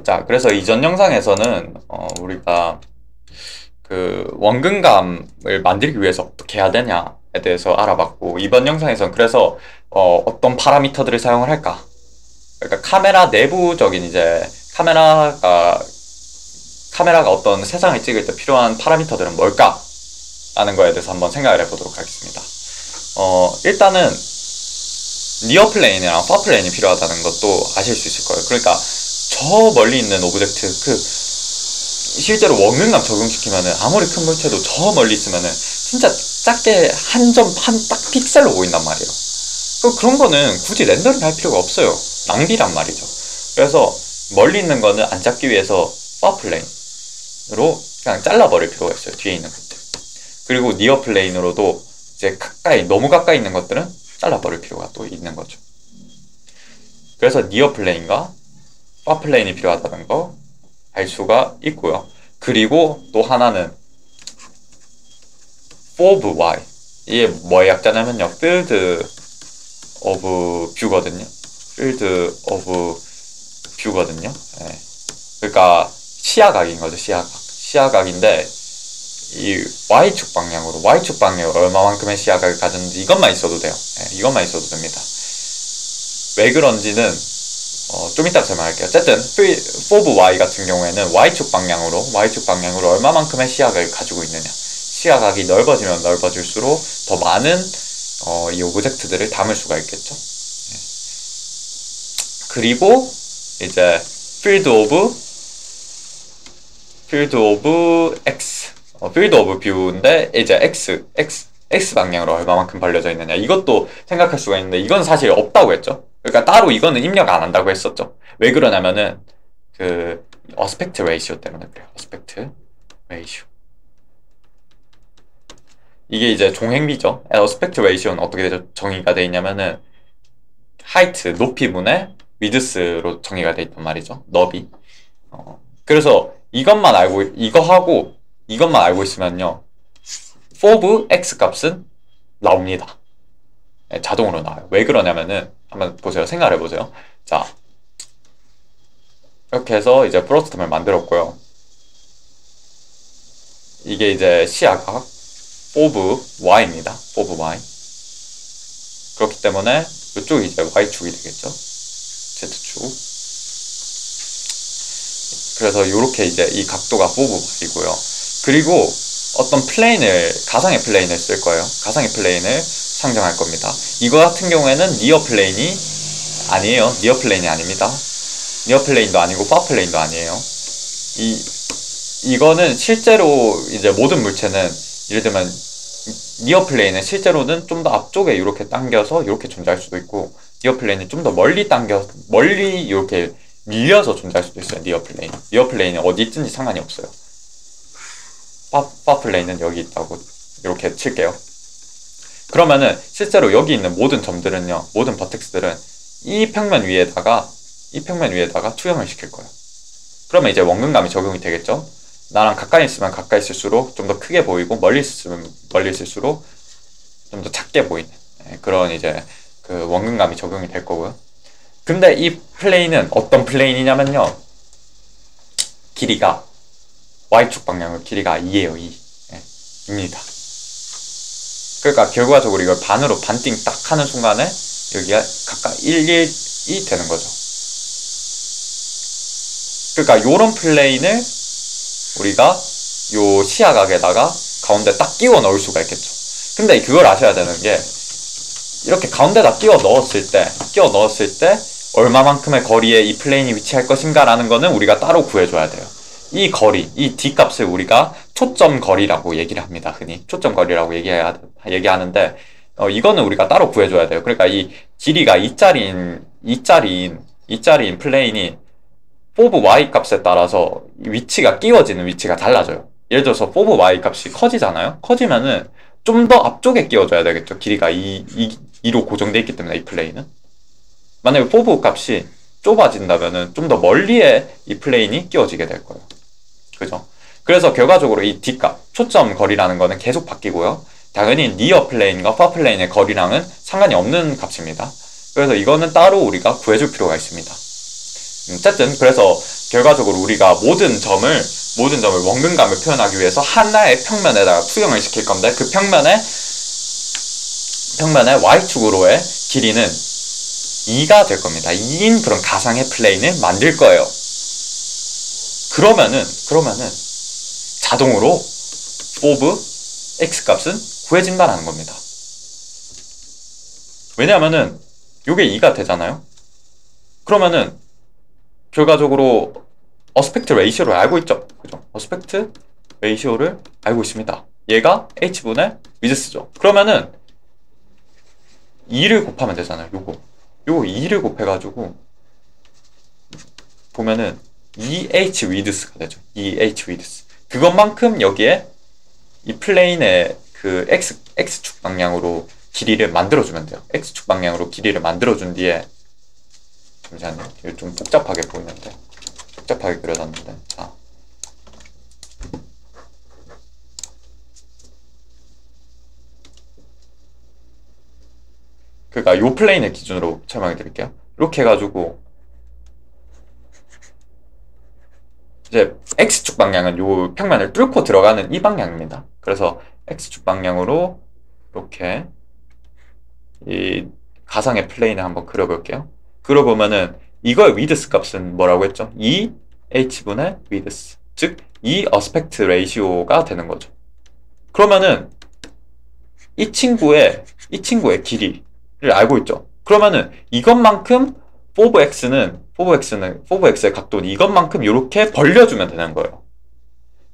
자, 그래서 이전 영상에서는 우리가 그 원근감을 만들기 위해서 어떻게 해야 되냐에 대해서 알아봤고, 이번 영상에서는 그래서 어떤 파라미터들을 사용을 할까? 그러니까 카메라 내부적인 이제 카메라가 어떤 세상을 찍을 때 필요한 파라미터들은 뭘까? 라는 거에 대해서 한번 생각을 해보도록 하겠습니다. 일단은 니어 플레인이랑 파 플레인이 필요하다는 것도 아실 수 있을 거예요. 그러니까 저 멀리 있는 오브젝트, 실제로 원근감 적용시키면은 아무리 큰 물체도 저 멀리 있으면은 진짜 작게 딱 픽셀로 보인단 말이에요. 그런 거는 굳이 렌더링 할 필요가 없어요. 낭비란 말이죠. 그래서 멀리 있는 거는 안 잡기 위해서 파 플레인으로 그냥 잘라버릴 필요가 있어요. 뒤에 있는 것들. 그리고 니어 플레인으로도 이제 너무 가까이 있는 것들은 잘라버릴 필요가 또 있는 거죠. 그래서 니어 플레인과 파 플레인이 필요하다는 거 알 수가 있고요. 그리고 또 하나는 FOV Y, 이게 뭐의 약자냐면요, Field of View거든요. Field of View거든요. 네. 그러니까 시야각인 거죠. 시야각인데 이 Y축 방향으로 얼마만큼의 시야각을 가졌는지 이것만 있어도 돼요. 네, 이것만 있어도 됩니다. 왜 그런지는 좀 이따 설명할게요. 어쨌든 FOV Y 같은 경우에는 Y축 방향으로 얼마만큼의 시야각을 가지고 있느냐, 시야각이 넓어지면 넓어질수록 더 많은 이 오브젝트들을 담을 수가 있겠죠. 네. 그리고 이제 Field of View인데 이제 X 방향으로 얼마만큼 벌려져 있느냐, 이것도 생각할 수가 있는데 이건 사실 없다고 했죠. 그러니까 따로 이거는 입력 안 한다고 했었죠. 왜 그러냐면은 그 어스펙트 레이시오 때문에 그래요. 어스펙트 레이시오. 이게 이제 종횡비죠. 어스펙트 레이시오는 어떻게 정의가 돼 있냐면은 하이트, 높이분의 위드스로 정의가 돼 있단 말이죠. 너비. 그래서 이것만 알고 있으면요, FOV X 값은 나옵니다. 네, 자동으로 나와요. 왜 그러냐면은 한번 보세요. 생각을 해보세요. 자, 이렇게 해서 이제 프로스텀을 만들었고요. 이게 이제 시야각 FOV Y입니다. FOV Y. 그렇기 때문에 이쪽이 이제 Y축이 되겠죠. Z축. 그래서 이렇게 이제 이 각도가 FOV Y이고요. 그리고 어떤 가상의 플레인을 쓸 거예요. 가상의 플레인을 상정할 겁니다. 이거 같은 경우에는 니어 플레인이 아니에요. 니어 플레인이 아닙니다. 니어 플레인도 아니고 파 플레인도 아니에요. 이거는 실제로 이제 모든 물체는, 예를 들면 니어 플레인은 실제로는 좀 더 앞쪽에 이렇게 당겨서 이렇게 존재할 수도 있고, 니어 플레인이 좀 더 멀리 이렇게 밀려서 존재할 수도 있어요. 니어 플레인이 어디 있든지 상관이 없어요. 파 플레인은 여기 있다고 이렇게 칠게요. 그러면은 실제로 여기 있는 모든 점들은요, 모든 버텍스들은 이 평면 위에다가 투영을 시킬 거예요. 그러면 이제 원근감이 적용이 되겠죠. 나랑 가까이 있으면 가까이 있을수록 좀 더 크게 보이고, 멀리 있으면 멀리 있을수록 좀 더 작게 보이는 그런 이제 그 원근감이 적용이 될 거고요. 근데 이 플레인은 어떤 플레인이냐면요, 길이가 Y축 방향으로 길이가 2예요. 2입니다. 그러니까 결과적으로 이걸 반띵 딱 하는 순간에 여기가 각각 1이 되는 거죠. 그러니까 요런 플레인을 우리가 요 시야각에다가 가운데 딱 끼워 넣을 수가 있겠죠. 근데 그걸 아셔야 되는 게, 이렇게 가운데다 끼워 넣었을 때 얼마만큼의 거리에 이 플레인이 위치할 것인가 라는 거는 우리가 따로 구해줘야 돼요. 이 D 값을 우리가 초점 거리라고 얘기를 합니다. 흔히 초점 거리라고 얘기하는데, 이거는 우리가 따로 구해줘야 돼요. 그러니까 이 길이가 2짜리인 플레인이 FOV Y 값에 따라서 끼워지는 위치가 달라져요. 예를 들어서 FOV Y 값이 커지잖아요. 커지면은 좀 더 앞쪽에 끼워줘야 되겠죠. 길이가 2로 고정되어 있기 때문에 이 플레인은. 만약에 FOV 값이 좁아진다면은 좀 더 멀리에 이 플레인이 끼워지게 될 거예요. 그죠? 그래서 결과적으로 이 D값, 초점 거리라는 거는 계속 바뀌고요. 당연히 니어 플레인과 파 플레인의 거리랑은 상관이 없는 값입니다. 그래서 이거는 따로 우리가 구해줄 필요가 있습니다. 어쨌든 그래서 결과적으로 우리가 모든 점을 원근감을 표현하기 위해서 하나의 평면에다가 투영을 시킬 건데, 그 평면의 y축으로의 길이는 2가 될 겁니다. 2인 그런 가상의 플레인을 만들 거예요. 그러면은 자동으로 포브 x 값은 구해진다는 겁니다. 왜냐하면은 요게 2가 되잖아요. 그러면은 결과적으로 어스펙트 레이시오를 알고 있죠. 그죠? 어스펙트 레이시오를 알고 있습니다. 얘가 h분의 위드스죠. 그러면은 2를 곱하면 되잖아요. 요거 2를 곱해가지고 보면은 2h 위드스가 되죠. 2h 위드스. 그것만큼 여기에 이 플레인의 그 x축 방향으로 길이를 만들어주면 돼요. x축 방향으로 길이를 만들어준 뒤에, 잠시만요. 이거 좀 복잡하게 보이는데, 복잡하게 그려놨는데, 자. 그러니까 요 플레인을 기준으로 설명해 드릴게요. 이렇게 해가지고 이제 x축 방향은 요 평면을 뚫고 들어가는 이 방향입니다. 그래서 x축 방향으로 이렇게 이 가상의 플레인을 한번 그려볼게요. 그려보면은 이거의 위드스 값은 뭐라고 했죠? 2h분의 위드스, 즉 2 어스펙트 레이시오가 되는 거죠. 그러면은 이 친구의 길이를 알고 있죠. 그러면은 이것만큼 포브 x의 각도는 이것만큼 이렇게 벌려주면 되는 거예요.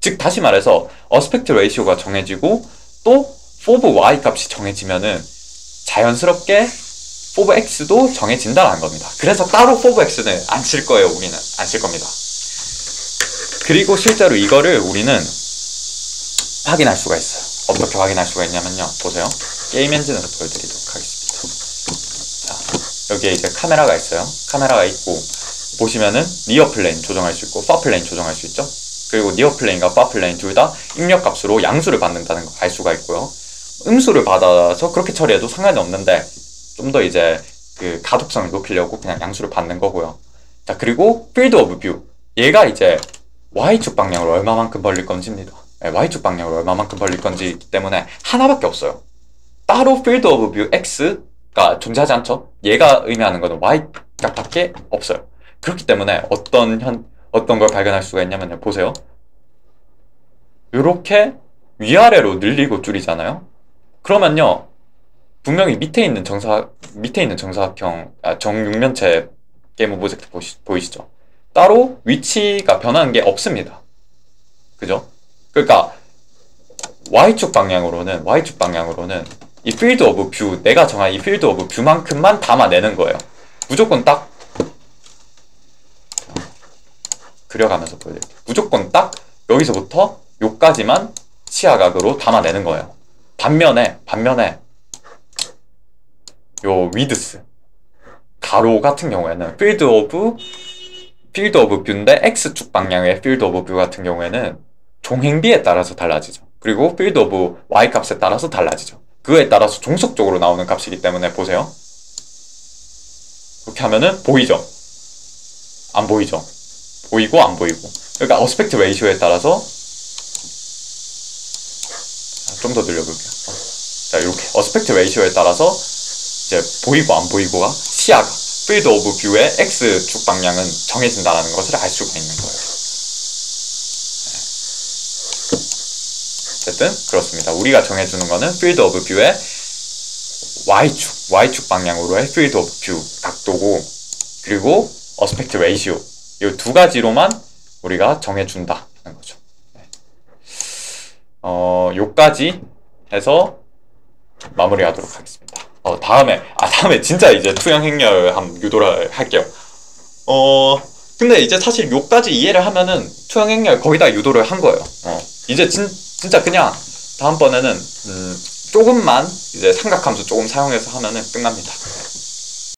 즉 다시 말해서 어스펙트 레이시오가 정해지고 또 포브 y 값이 정해지면은 자연스럽게 포브 x도 정해진다는 겁니다. 그래서 따로 포브 x는 안 칠 거예요. 우리는 안 칠 겁니다. 그리고 실제로 이거를 우리는 확인할 수가 있어요. 어떻게 확인할 수가 있냐면요. 보세요. 게임 엔진으로 보여드리도록 하겠습니다. 자, 여기에 이제 카메라가 있어요. 카메라가 있고 보시면은 니어 플레인 조정할 수 있고 파 플레인 조정할 수 있죠. 그리고 니어 플레인과 파 플레인 둘 다 입력 값으로 양수를 받는다는 걸 알 수가 있고요. 음수를 받아서 그렇게 처리해도 상관이 없는데 좀 더 이제 그 가독성을 높이려고 그냥 양수를 받는 거고요. 자, 그리고 필드 오브 뷰, 얘가 이제 y축 방향으로 얼마만큼 벌릴 건지입니다. 네, y축 방향으로 얼마만큼 벌릴 건지이기 때문에 하나밖에 없어요. 따로 필드 오브 뷰 x가 존재하지 않죠. 얘가 의미하는 거는 y 값밖에 없어요. 그렇기 때문에 어떤 걸 발견할 수가 있냐면요. 보세요. 이렇게 위아래로 늘리고 줄이잖아요. 그러면요, 분명히 밑에 있는 정사각형, 정육면체 게임 오브젝트 보이시죠? 따로 위치가 변하는 게 없습니다. 그죠? 그러니까 y축 방향으로는 이 필드 오브 뷰, 내가 정한 이 필드 오브 뷰만큼만 담아내는 거예요. 무조건 딱 그려가면서 보여드릴게요. 무조건 딱 여기서부터 요까지만 시야각으로 담아내는 거예요. 반면에 요 위드스 가로 같은 경우에는 필드 오브 뷰인데 x축 방향의 필드 오브 뷰 같은 경우에는 종횡비에 따라서 달라지죠. 그리고 필드 오브 y 값에 따라서 달라지죠. 그거에 따라서 종속적으로 나오는 값이기 때문에 보세요. 이렇게 하면은 보이죠? 안 보이죠? 보이고 안 보이고. 그러니까 어스펙트 레이시오에 따라서 좀 더 늘려볼게요. 자, 이렇게 어스펙트 레이시오에 따라서 이제 보이고 안 보이고가 시야가 필드 오브 뷰의 x축 방향은 정해진다는 것을 알 수가 있는 거예요. 어쨌든 그렇습니다. 우리가 정해주는 거는 필드 오브 뷰의 y축 방향으로의 필드 오브 뷰 각도고, 그리고 어스펙트 레이시오, 이 두 가지로만 우리가 정해준다는 거죠. 요까지 해서 마무리하도록 하겠습니다. 다음에 진짜 이제 투영 행렬 한번 유도를 할게요. 근데 이제 사실 요까지 이해를 하면은 투영 행렬 거의 다 유도를 한 거예요. 이제 진짜 그냥 다음번에는 조금만 이제 삼각함수 조금 사용해서 하면은 끝납니다.